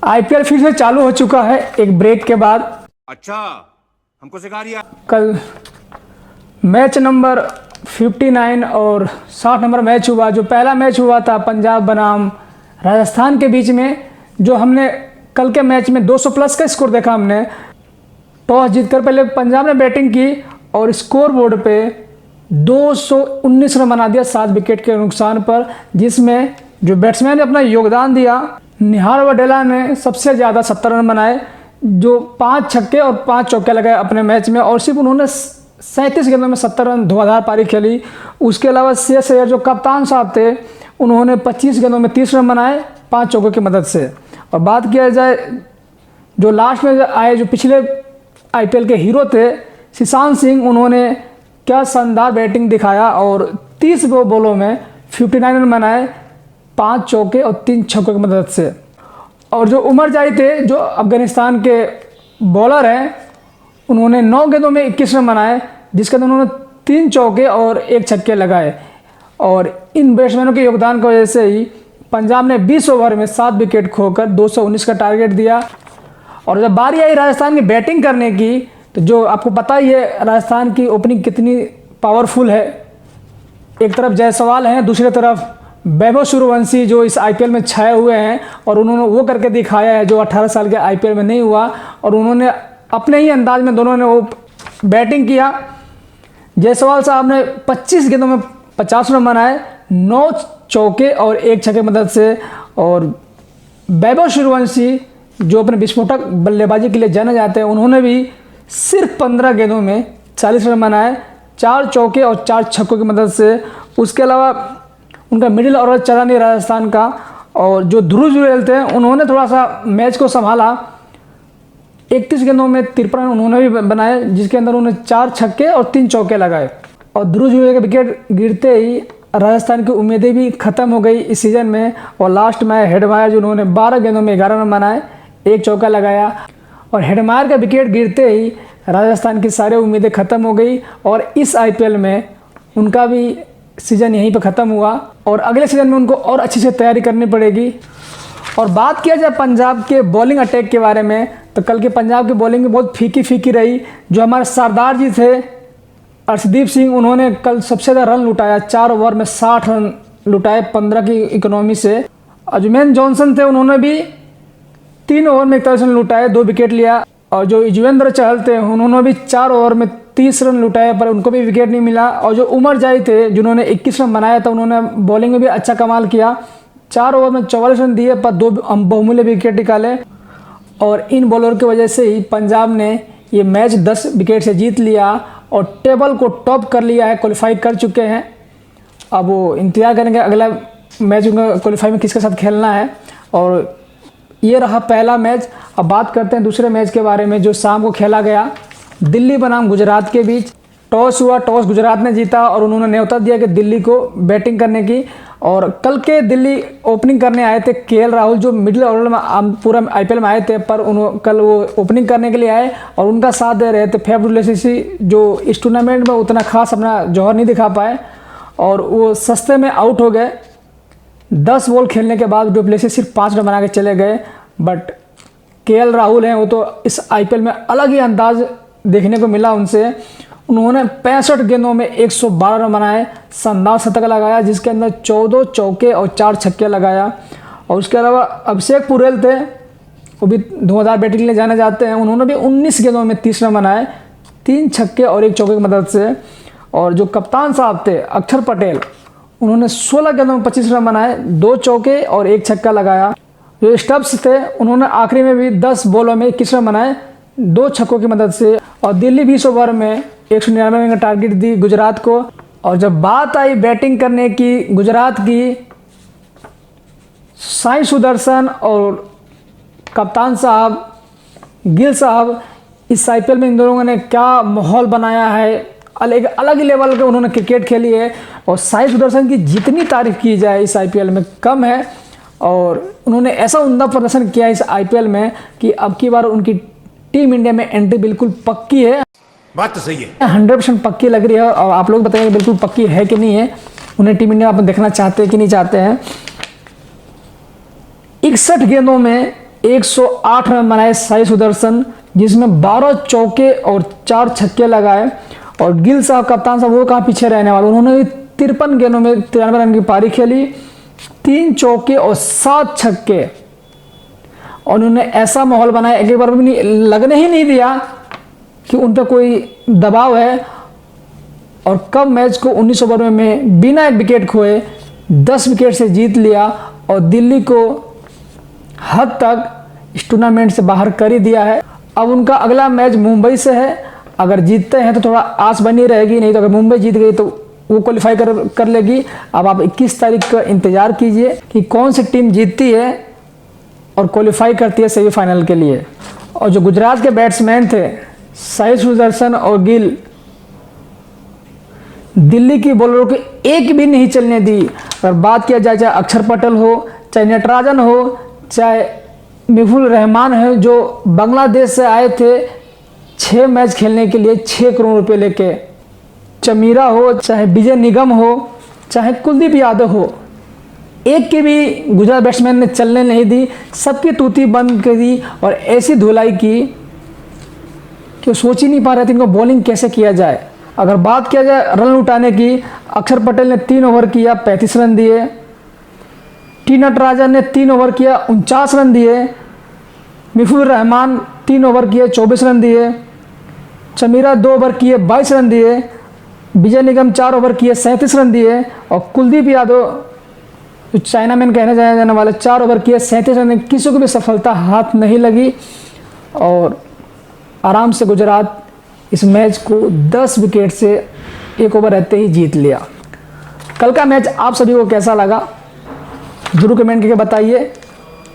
IPL फिर से चालू हो चुका है एक ब्रेक के बाद। अच्छा, हमको सिखा रिया। कल मैच नंबर 59 और 60 नंबर मैच हुआ। जो पहला मैच हुआ था पंजाब बनाम राजस्थान के बीच में, जो हमने कल के मैच में 200 प्लस का स्कोर देखा। हमने टॉस जीतकर पहले पंजाब ने बैटिंग की और स्कोर बोर्ड पे 219 रन बना दिया 7 विकेट के नुकसान पर, जिसमें जो बैट्समैन ने अपना योगदान दिया, निहाल वाडेला ने सबसे ज़्यादा 70 रन बनाए, जो 5 छक्के और 5 चौके लगाए अपने मैच में, और सिर्फ उन्होंने 37 गेंदों में 70 रन धुआंधार पारी खेली। उसके अलावा श्रेयस अय्यर जो कप्तान साहब थे, उन्होंने 25 गेंदों में 30 रन बनाए 5 चौकों की मदद से। और बात किया जाए जो लास्ट में आए, जो पिछले आईपीएल के हीरो थे ईशान सिंह, उन्होंने क्या शानदार बैटिंग दिखाया और 30 बॉलों में 59 रन बनाए 5 चौके और 3 छक्कों की मदद से। और जो उमर जाई थे, जो अफगानिस्तान के बॉलर हैं, उन्होंने 9 गेंदों में 21 रन बनाए, जिसके अंदर उन्होंने 3 चौके और 1 छक्के लगाए। और इन बैट्समैनों के योगदान की वजह से ही पंजाब ने 20 ओवर में 7 विकेट खोकर 219 का टारगेट दिया। और जब बारी आई राजस्थान की बैटिंग करने की, तो जो आपको पता ही है राजस्थान की ओपनिंग कितनी पावरफुल है। एक तरफ जायसवाल हैं, दूसरी तरफ वैभव सूर्यवंशी, जो इस आईपीएल में छाए हुए हैं, और उन्होंने वो करके दिखाया है जो 18 साल के आईपीएल में नहीं हुआ। और उन्होंने अपने ही अंदाज में दोनों ने वो बैटिंग किया। जायसवाल साहब ने 25 गेंदों में 50 रन बनाए 9 चौके और 1 छक्के की मदद से। और वैभव सूर्यवंशी, जो अपने विस्फोटक बल्लेबाजी के लिए जाने जाते हैं, उन्होंने भी सिर्फ 15 गेंदों में 40 रन बनाए 4 चौके और 4 छक्कों की मदद से। उसके अलावा उनका मिडिल ऑर्डर चला नहीं राजस्थान का। और जो ध्रुव जुरेल थे, उन्होंने थोड़ा सा मैच को संभाला। 31 गेंदों में 53 रन उन्होंने भी बनाए, जिसके अंदर उन्होंने 4 छक्के और 3 चौके लगाए। और ध्रुव जुरेल के विकेट गिरते ही राजस्थान की उम्मीदें भी खत्म हो गई इस सीज़न में। और लास्ट में हेडमायर, जो उन्होंने 12 गेंदों में 11 रन बनाए 1 चौका लगाया। और हेडमायर का विकेट गिरते ही राजस्थान की सारी उम्मीदें खत्म हो गई। और इस आईपीएल में उनका भी सीज़न यहीं पर ख़त्म हुआ और अगले सीज़न में उनको और अच्छे से तैयारी करनी पड़ेगी। और बात किया जाए पंजाब के बॉलिंग अटैक के बारे में, तो कल के पंजाब की बॉलिंग बहुत फीकी रही। जो हमारे सरदार जी थे अर्शदीप सिंह, उन्होंने कल सबसे ज़्यादा रन लुटाया, 4 ओवर में 60 रन लुटाए 15 की इकोनॉमी से। अजमैन जॉनसन थे, उन्होंने भी 3 ओवर में 41 रन लुटाए 2 विकेट लिया। और जो युजवेंद्र चहल थे, उन्होंने भी 4 ओवर में 30 रन लुटाए, पर उनको भी विकेट नहीं मिला। और जो उमर जाई थे, जिन्होंने 21 रन बनाया था, उन्होंने बॉलिंग में भी अच्छा कमाल किया। 4 ओवर में 44 रन दिए, पर 2 बहुमूल्य विकेट निकाले। और इन बॉलर की वजह से ही पंजाब ने ये मैच 10 विकेट से जीत लिया और टेबल को टॉप कर लिया है, क्वालिफाई कर चुके हैं। अब वो इंतजार करेंगे अगला मैच उनका क्वालिफाई में किसके साथ खेलना है। और ये रहा पहला मैच। अब बात करते हैं दूसरे मैच के बारे में, जो शाम को खेला गया दिल्ली बनाम गुजरात के बीच। टॉस हुआ, टॉस गुजरात ने जीता और उन्होंने न्योता दिया कि दिल्ली को बैटिंग करने की। और कल के दिल्ली ओपनिंग करने आए थे केएल राहुल, जो मिडिल ऑर्डर में पूरा आईपीएल में आए थे, पर कल वो ओपनिंग करने के लिए आए और उनका साथ दे रहे थे फैफ डु प्लेसिस, जो इस टूर्नामेंट में उतना खास अपना जौहर नहीं दिखा पाए और वो सस्ते में आउट हो गए। 10 बॉल खेलने के बाद डु प्लेसिस सिर्फ 5 रन बना के चले गए। बट केएल राहुल हैं, वो तो इस आईपीएल में अलग ही अंदाज देखने को मिला उनसे। उन्होंने 65 गेंदों में 112 रन बनाए, शानदार शतक लगाया, जिसके अंदर 14 चौके और 4 छक्के लगाया। और उसके अलावा अभिषेक पुरेल थे, वो भी धुआंधार बैटिंग के लिए जाने जाते हैं, उन्होंने भी 19 गेंदों में 30 रन बनाए 3 छक्के और 1 चौके की मदद से। और जो कप्तान साहब थे अक्षर पटेल, उन्होंने 16 गेंदों में 25 रन बनाए 2 चौके और 1 छक्का लगाया। जो स्टब्स थे, उन्होंने आखिरी में भी 10 बॉलों में 21 रन बनाए 2 छक्कों की मदद से। और दिल्ली 20 ओवर में 199 रन का टारगेट दी गुजरात को। और जब बात आई बैटिंग करने की गुजरात की, साई सुदर्शन और कप्तान साहब गिल साहब, इस आईपीएल में इन दोनों ने क्या माहौल बनाया है, अलग ही लेवल के उन्होंने क्रिकेट खेली है। और साई सुदर्शन की जितनी तारीफ की जाए इस आईपीएल में कम है। और उन्होंने ऐसा उम्दा प्रदर्शन किया इस आईपीएल में कि अब की बार उनकी टीम इंडिया में एंट्री बिल्कुल पक्की है। बात तो सही है, 100% पक्की लग रही है। और आप लोग बताइए बिल्कुल पक्की है कि नहीं है, उन्हें टीम इंडिया आप देखना चाहते हैं कि नहीं चाहते हैं। 61 गेंदों में 108 रन बनाए साई सुदर्शन, जिसमें 12 चौके और 4 छक्के लगाए। और गिल साहब, कप्तान साहब, वो कहाँ पीछे रहने वाले, उन्होंने भी 53 गेंदों में 93 रन की पारी खेली, 3 चौके और 7 छक्के। और उन्होंने ऐसा माहौल बनाया, एक बार भी लगने ही नहीं दिया कि उन पर कोई दबाव है। और कब मैच को 19 ओवर में बिना एक विकेट खोए 10 विकेट से जीत लिया और दिल्ली को हद तक इस टूर्नामेंट से बाहर कर ही दिया है। अब उनका अगला मैच मुंबई से है, अगर जीतते हैं तो थोड़ा आस बनी रहेगी, नहीं तो अगर मुंबई जीत गई तो वो क्वालिफाई कर लेगी। अब आप 21 तारीख का इंतज़ार कीजिए कि कौन सी टीम जीतती है और क्वालिफाई करती है सेमीफाइनल के लिए। और जो गुजरात के बैट्समैन थे साई सुदर्शन और गिल, दिल्ली की बॉलरों को एक भी नहीं चलने दी। अगर बात किया जाए, चाहे अक्षर पटेल हो, चाहे नटराजन हो, चाहे मिफुल रहमान है, जो बांग्लादेश से आए थे 6 मैच खेलने के लिए 6 करोड़ रुपए लेके, चमीरा हो, चाहे विजय निगम हो, चाहे कुलदीप यादव हो, एक के भी गुजरात बैट्समैन ने चलने नहीं दी, सबकी तूती बंद कर दी और ऐसी धुलाई की कि वो सोच ही नहीं पा रहे थे इनको बॉलिंग कैसे किया जाए। अगर बात किया जाए रन उठाने की, अक्षर पटेल ने 3 ओवर किया 35 रन दिए, टी नटराजन ने 3 ओवर किया 49 रन दिए, मिफुल रहमान 3 ओवर किए 24 रन दिए, चमीरा 2 ओवर किए 22 रन दिए, विजय निगम 4 ओवर किए 37 रन दिए और कुलदीप यादव, जो चाइना मैन कहने जाने वाले, 4 ओवर किए 37 रन। किसी को भी सफलता हाथ नहीं लगी और आराम से गुजरात इस मैच को 10 विकेट से 1 ओवर रहते ही जीत लिया। कल का मैच आप सभी को कैसा लगा जरूर कमेंट करके बताइए,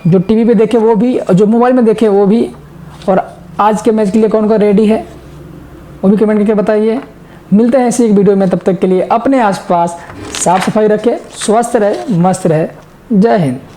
जो टीवी पे देखे वो भी और जो मोबाइल में देखे वो भी, और आज के मैच के लिए कौन कौन रेडी है वो भी कमेंट करके बताइए। मिलते हैं इसी एक वीडियो में, तब तक के लिए अपने आसपास साफ सफाई रखें, स्वस्थ रहे, मस्त रहे। जय हिंद।